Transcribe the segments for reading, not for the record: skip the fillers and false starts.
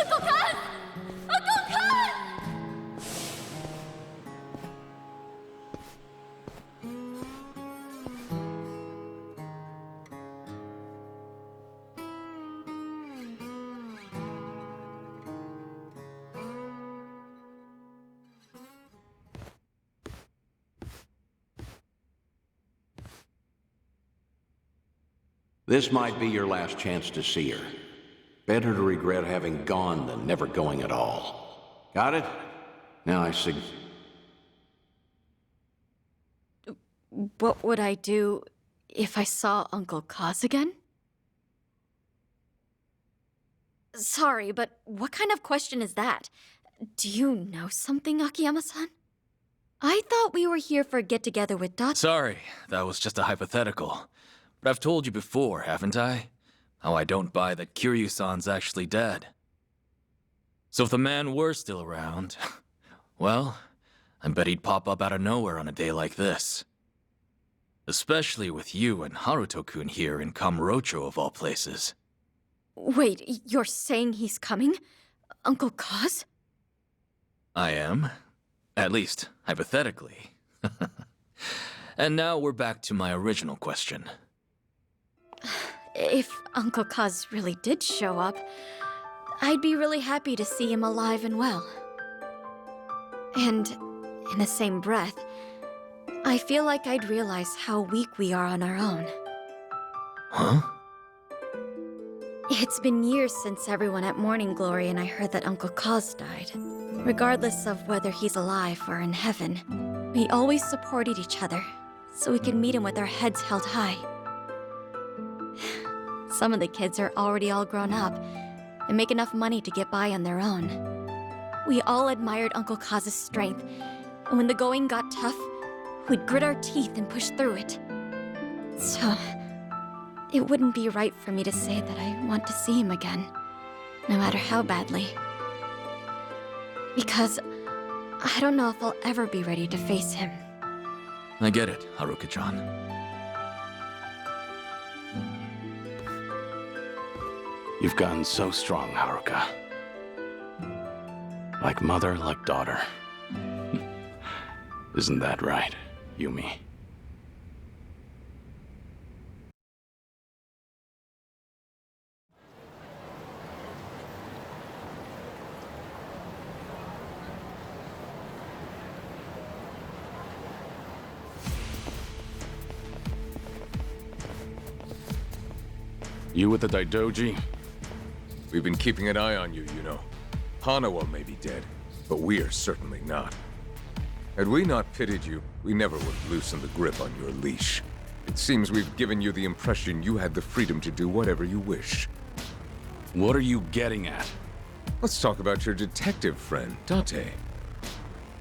Uncle Kaz! Uncle Kaz! This might be your last chance to see her. Better to regret having gone than never going at all. Got it? Now I see. What would I do if I saw Uncle Kaz again? Sorry, but what kind of question is that? Do you know something, Akiyama-san? I thought we were here for a get-together with Dot. Sorry, that was just a hypothetical. But I've told you before, haven't I? How I don't buy that Kiryu-san's actually dead. So if the man were still around, well, I bet he'd pop up out of nowhere on a day like this. Especially with you and Haruto-kun here in Kamurocho of all places. Wait, you're saying he's coming? Uncle Kaz? I am. At least, hypothetically. And now we're back to my original question. If Uncle Kaz really did show up, I'd be really happy to see him alive and well. And in the same breath, I feel like I'd realize how weak we are on our own. Huh? It's been years since everyone at Morning Glory and I heard that Uncle Kaz died. Regardless of whether he's alive or in heaven, we always supported each other, so we could meet him with our heads held high. Some of the kids are already all grown up and make enough money to get by on their own. We all admired Uncle Kaz's strength, and when the going got tough, we'd grit our teeth and push through it. So, it wouldn't be right for me to say that I want to see him again, no matter how badly. Because I don't know if I'll ever be ready to face him. I get it, Haruka-chan. You've gotten so strong, Haruka. Like mother, like daughter. Isn't that right, Yumi? You with the Daidoji? We've been keeping an eye on you, you know. Hanawa may be dead, but we are certainly not. Had we not pitied you, we never would have loosened the grip on your leash. It seems we've given you the impression you had the freedom to do whatever you wish. What are you getting at? Let's talk about your detective friend, Date.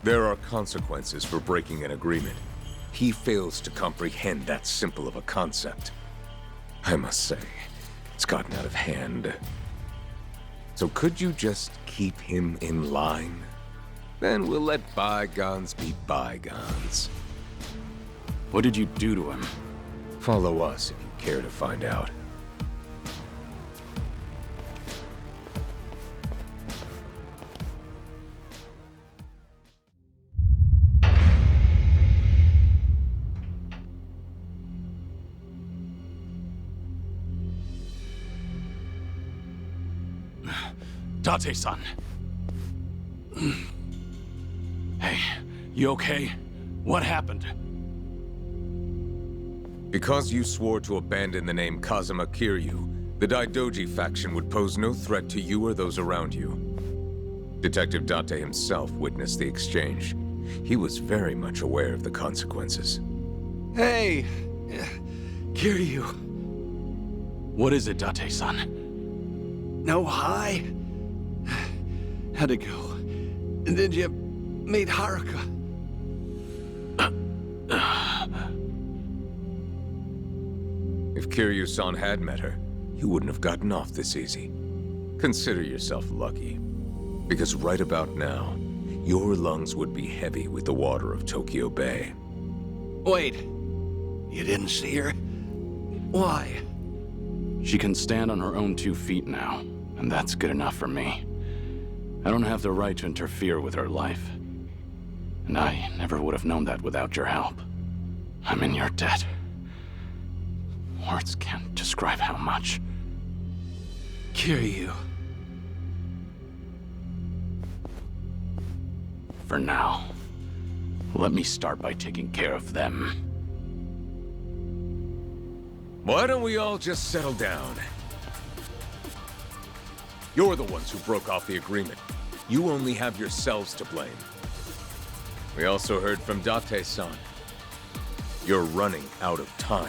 There are consequences for breaking an agreement. He fails to comprehend that simple of a concept. I must say, it's gotten out of hand. So could you just keep him in line? Then we'll let bygones be bygones. What did you do to him? Follow us if you care to find out. Date-san. Hey, you okay? What happened? Because you swore to abandon the name Kazuma Kiryu, the Daidoji faction would pose no threat to you or those around you. Detective Date himself witnessed the exchange. He was very much aware of the consequences. Hey! Kiryu! What is it, Date-san? No hi? How'd it go? Did you meet Haruka? If Kiryu-san had met her, you wouldn't have gotten off this easy. Consider yourself lucky. Because right about now, your lungs would be heavy with the water of Tokyo Bay. Wait. You didn't see her? Why? She can stand on her own 2 feet now, and that's good enough for me. I don't have the right to interfere with her life. And I never would have known that without your help. I'm in your debt. Words can't describe how much. Kiryu. For now, let me start by taking care of them. Why don't we all just settle down? You're the ones who broke off the agreement. You only have yourselves to blame. We also heard from Date-san. You're running out of time.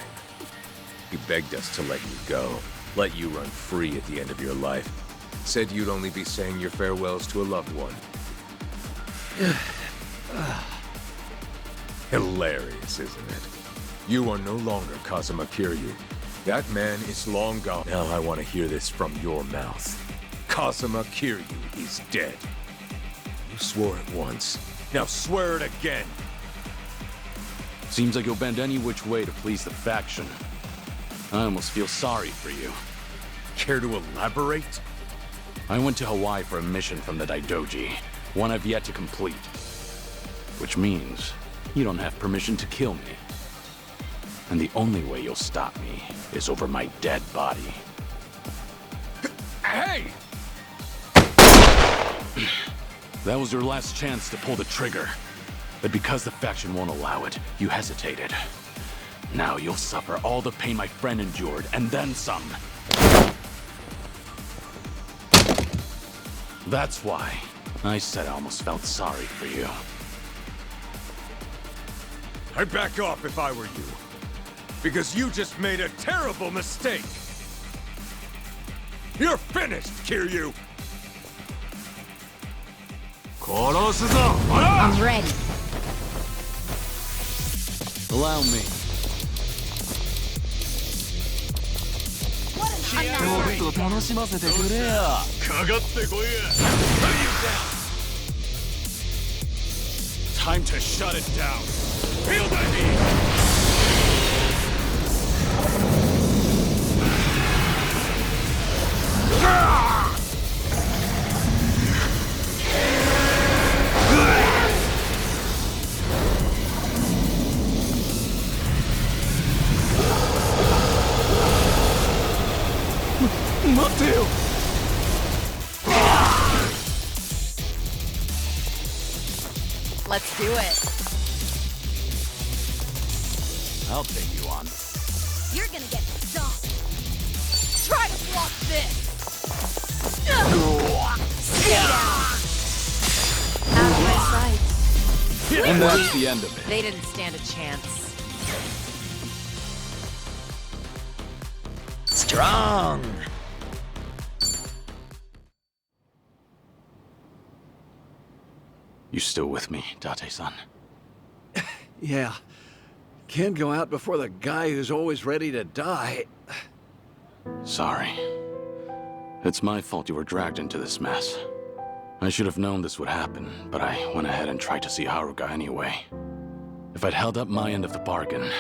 He begged us to let you go, let you run free at the end of your life. Said you'd only be saying your farewells to a loved one. Hilarious, isn't it? You are no longer Kazuma Kiryu. That man is long gone. Now I want to hear this from your mouth. Kazuma Kiryu is dead. You swore it once. Now swear it again. Seems like you'll bend any which way to please the faction. I almost feel sorry for you. Care to elaborate? I went to Hawaii for a mission from the Daidoji, one I've yet to complete. Which means you don't have permission to kill me. And the only way you'll stop me is over my dead body. Hey! That was your last chance to pull the trigger. But because the faction won't allow it, you hesitated. Now you'll suffer all the pain my friend endured, and then some. That's why I said I almost felt sorry for you. I'd back off if I were you. Because you just made a terrible mistake. You're finished, Kiryu! I'm ready. Allow me. Time to shut it down. Feel the heat! Let's do it. I'll take you on. You're gonna get stomped. Try to block this. Stay down. Out of my sight. And that's the end of it. They didn't stand a chance. Strong. You still with me, Date-san? Yeah. Can't go out before the guy who's always ready to die. Sorry. It's my fault you were dragged into this mess. I should have known this would happen, but I went ahead and tried to see Haruka anyway. If I'd held up my end of the bargain,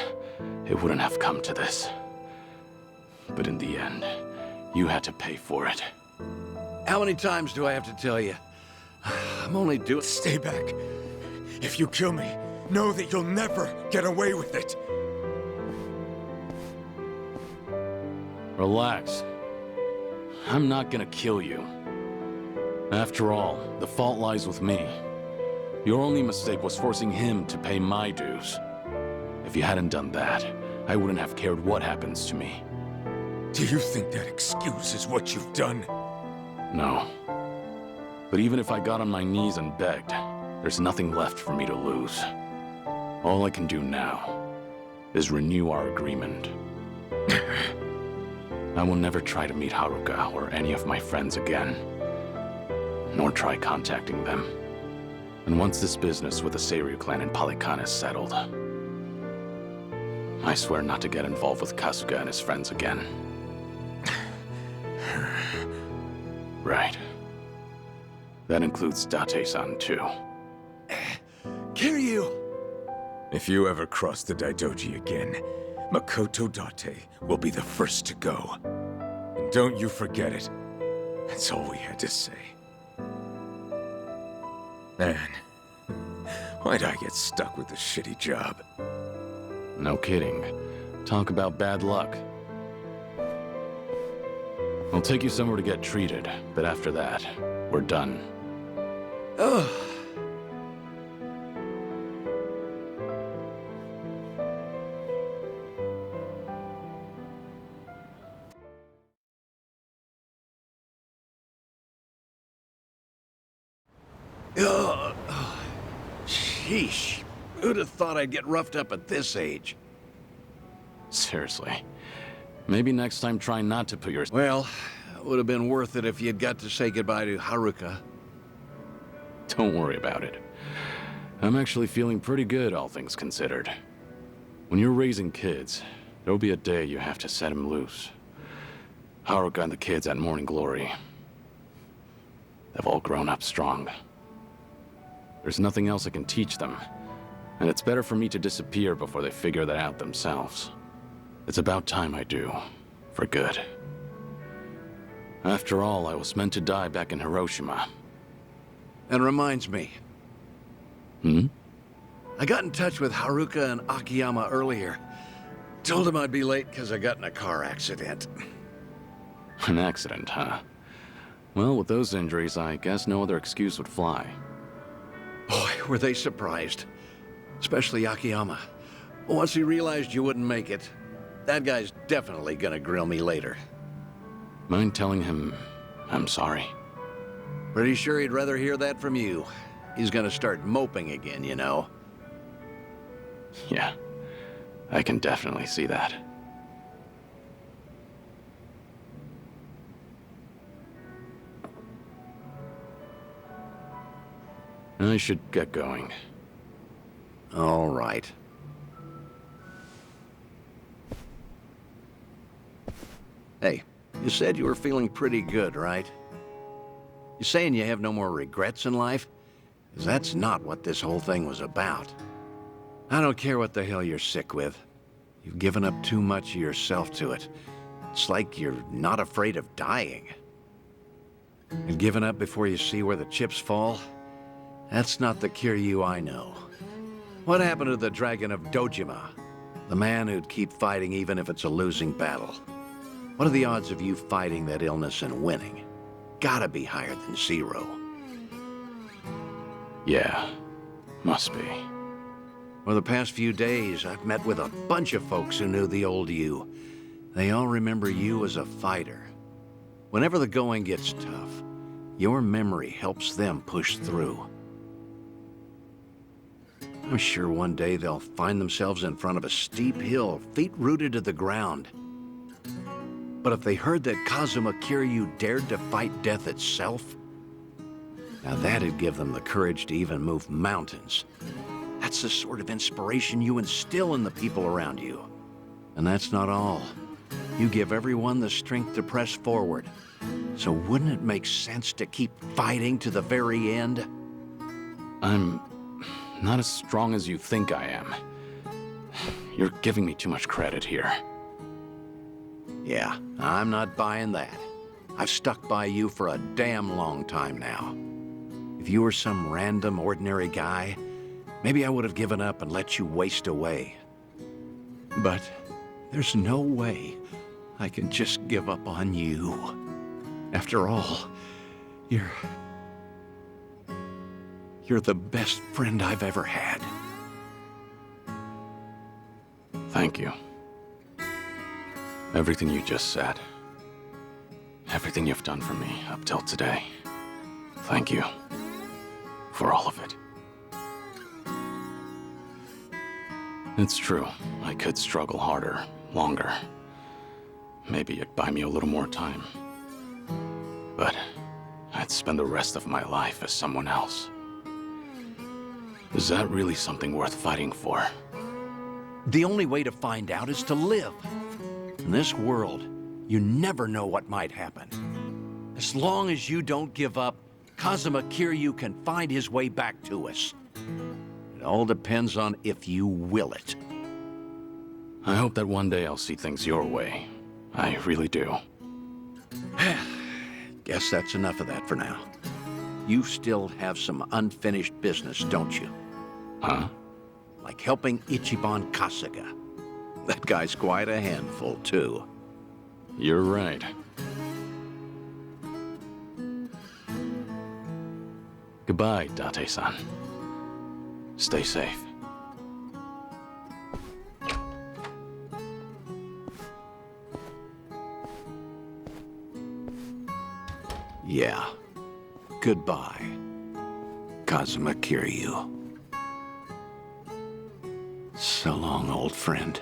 it wouldn't have come to this. But in the end, you had to pay for it. How many times do I have to tell you? I'm only doing... Stay back. If you kill me, know that you'll never get away with it. Relax. I'm not gonna kill you. After all, the fault lies with me. Your only mistake was forcing him to pay my dues. If you hadn't done that, I wouldn't have cared what happens to me. Do you think that excuses what you've done? No. But even if I got on my knees and begged, there's nothing left for me to lose. All I can do now is renew our agreement. I will never try to meet Haruka or any of my friends again, nor try contacting them. And once this business with the Seiryu clan in Palikan is settled, I swear not to get involved with Kasuga and his friends again. Right. That includes Date-san too. Kiryu! If you ever cross the Daidoji again, Makoto Date will be the first to go. And don't you forget it. That's all we had to say. Man, why'd I get stuck with this shitty job? No kidding. Talk about bad luck. I'll take you somewhere to get treated, but after that, we're done. Ugh. Ugh. Sheesh. Who'd have thought I'd get roughed up at this age? Seriously. Maybe next time try not to put your... Well, it would have been worth it if you'd got to say goodbye to Haruka. Don't worry about it. I'm actually feeling pretty good, all things considered. When you're raising kids, there'll be a day you have to set them loose. Haruka and the kids at Morning Glory, they've all grown up strong. There's nothing else I can teach them, and it's better for me to disappear before they figure that out themselves. It's about time I do, for good. After all, I was meant to die back in Hiroshima. And reminds me, Hmm? I got in touch with Haruka and Akiyama earlier. Told them I'd be late because I got in a car accident. An accident, huh? Well, with those injuries, I guess no other excuse would fly. Boy, were they surprised. Especially Akiyama. Once he realized you wouldn't make it, that guy's definitely gonna grill me later. Mind telling him I'm sorry? Pretty sure he'd rather hear that from you. He's gonna start moping again, you know. Yeah, I can definitely see that. I should get going. All right. Hey, you said you were feeling pretty good, right? You saying you have no more regrets in life? 'Cause that's not what this whole thing was about. I don't care what the hell you're sick with. You've given up too much of yourself to it. It's like you're not afraid of dying. And giving up before you see where the chips fall? That's not the Kiryu I know. What happened to the Dragon of Dojima? The man who'd keep fighting even if it's a losing battle. What are the odds of you fighting that illness and winning? Gotta be higher than 0. Yeah, must be. For the past few days, I've met with a bunch of folks who knew the old you. They all remember you as a fighter. Whenever the going gets tough, your memory helps them push through. I'm sure one day they'll find themselves in front of a steep hill, feet rooted to the ground. But if they heard that Kazuma Kiryu dared to fight death itself, now that'd give them the courage to even move mountains. That's the sort of inspiration you instill in the people around you. And that's not all. You give everyone the strength to press forward. So wouldn't it make sense to keep fighting to the very end? I'm not as strong as you think I am. You're giving me too much credit here. Yeah, I'm not buying that. I've stuck by you for a damn long time now. If you were some random, ordinary guy, maybe I would have given up and let you waste away. But there's no way I can just give up on you. After all, you're the best friend I've ever had. Thank you. Everything you just said. Everything you've done for me up till today. Thank you. For all of it. It's true. I could struggle harder, longer. Maybe it'd buy me a little more time. But I'd spend the rest of my life as someone else. Is that really something worth fighting for? The only way to find out is to live. In this world, you never know what might happen. As long as you don't give up, Kazuma Kiryu can find his way back to us. It all depends on if you will it. I hope that one day I'll see things your way. I really do. Guess that's enough of that for now. you still have some unfinished business, don't you? Huh? Like helping Ichiban Kasuga. That guy's quite a handful, too. You're right. Goodbye, Date-san. Stay safe. Yeah. Goodbye, Kazuma Kiryu. So long, old friend.